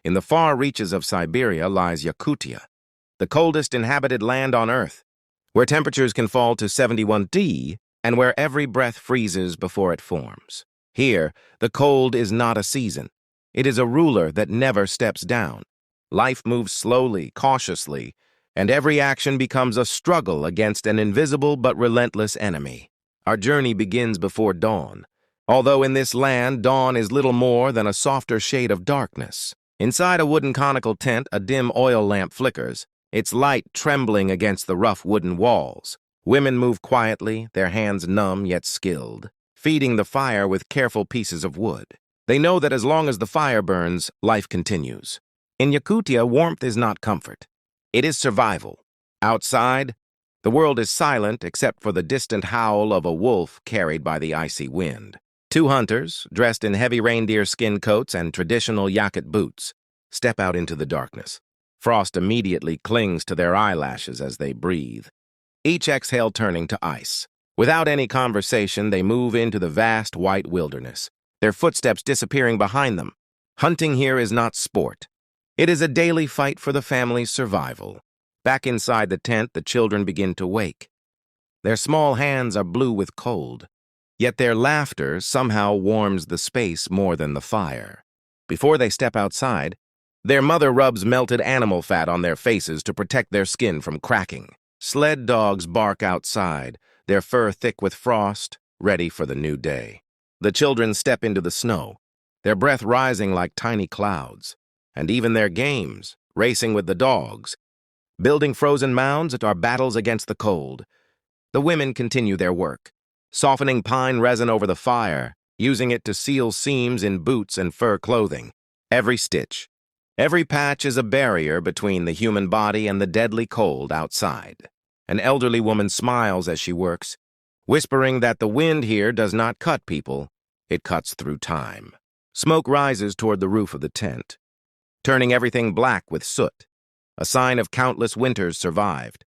In the far reaches of Siberia lies Yakutia, the coldest inhabited land on Earth, where temperatures can fall to 71°C and where every breath freezes before it forms. Here, the cold is not a season. It is a ruler that never steps down. Life moves slowly, cautiously, and every action becomes a struggle against an invisible but relentless enemy. Our journey begins before dawn, although in this land, dawn is little more than a softer shade of darkness. Inside a wooden conical tent, a dim oil lamp flickers, its light trembling against the rough wooden walls. Women move quietly, their hands numb yet skilled, feeding the fire with careful pieces of wood. They know that as long as the fire burns, life continues. In Yakutia, warmth is not comfort. It is survival. Outside, the world is silent except for the distant howl of a wolf carried by the icy wind. Two hunters, dressed in heavy reindeer skin coats and traditional Yakut boots, step out into the darkness. Frost immediately clings to their eyelashes as they breathe, each exhale turning to ice. Without any conversation, they move into the vast white wilderness, their footsteps disappearing behind them. Hunting here is not sport. It is a daily fight for the family's survival. Back inside the tent, the children begin to wake. Their small hands are blue with cold, yet their laughter somehow warms the space more than the fire. Before they step outside, their mother rubs melted animal fat on their faces to protect their skin from cracking. Sled dogs bark outside, their fur thick with frost, ready for the new day. The children step into the snow, their breath rising like tiny clouds. And even their games, racing with the dogs, building frozen mounds at our battles against the cold. The women continue their work, softening pine resin over the fire, using it to seal seams in boots and fur clothing. Every stitch, every patch is a barrier between the human body and the deadly cold outside. An elderly woman smiles as she works, whispering that the wind here does not cut people, it cuts through time. Smoke rises toward the roof of the tent, turning everything black with soot, a sign of countless winters survived.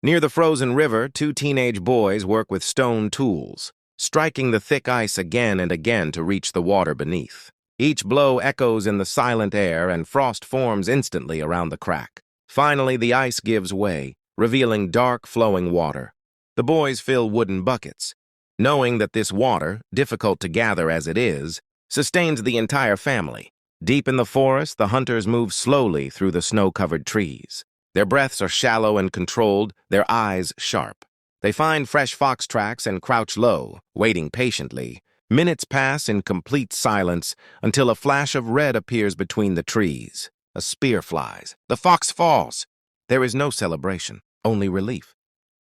Near the frozen river, two teenage boys work with stone tools, striking the thick ice again and again to reach the water beneath. Each blow echoes in the silent air, and frost forms instantly around the crack. Finally, the ice gives way, revealing dark, flowing water. The boys fill wooden buckets, knowing that this water, difficult to gather as it is, sustains the entire family. Deep in the forest, the hunters move slowly through the snow-covered trees. Their breaths are shallow and controlled, their eyes sharp. They find fresh fox tracks and crouch low, waiting patiently. Minutes pass in complete silence until a flash of red appears between the trees. A spear flies. The fox falls. There is no celebration, only relief.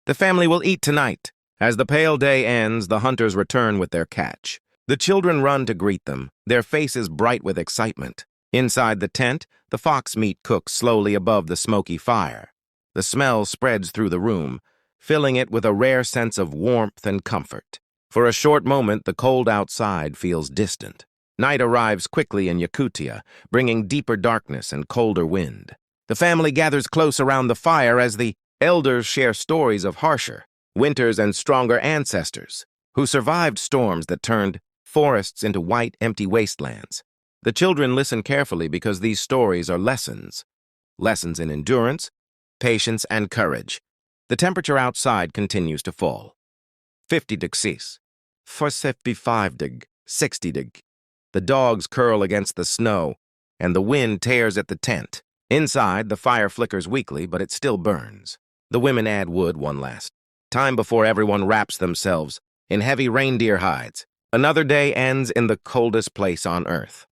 The family will eat tonight. As the pale day ends, the hunters return with their catch. The children run to greet them, their faces bright with excitement. Inside the tent, the fox meat cooks slowly above the smoky fire. The smell spreads through the room, filling it with a rare sense of warmth and comfort. For a short moment, the cold outside feels distant. Night arrives quickly in Yakutia, bringing deeper darkness and colder wind. The family gathers close around the fire as the elders share stories of harsher winters and stronger ancestors who survived storms that turned forests into white, empty wastelands. The children listen carefully because these stories are lessons. Lessons in endurance, patience, and courage. The temperature outside continues to fall. 50°C, 45°, 60°. The dogs curl against the snow, and the wind tears at the tent. Inside, the fire flickers weakly, but it still burns. The women add wood one last time before everyone wraps themselves in heavy reindeer hides. Another day ends in the coldest place on Earth.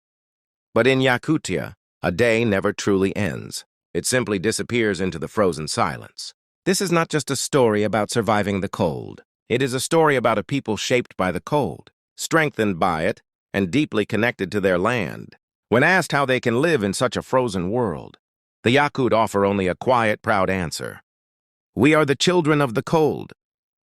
But in Yakutia, a day never truly ends. It simply disappears into the frozen silence. This is not just a story about surviving the cold. It is a story about a people shaped by the cold, strengthened by it, and deeply connected to their land. When asked how they can live in such a frozen world, the Yakut offer only a quiet, proud answer. We are the children of the cold,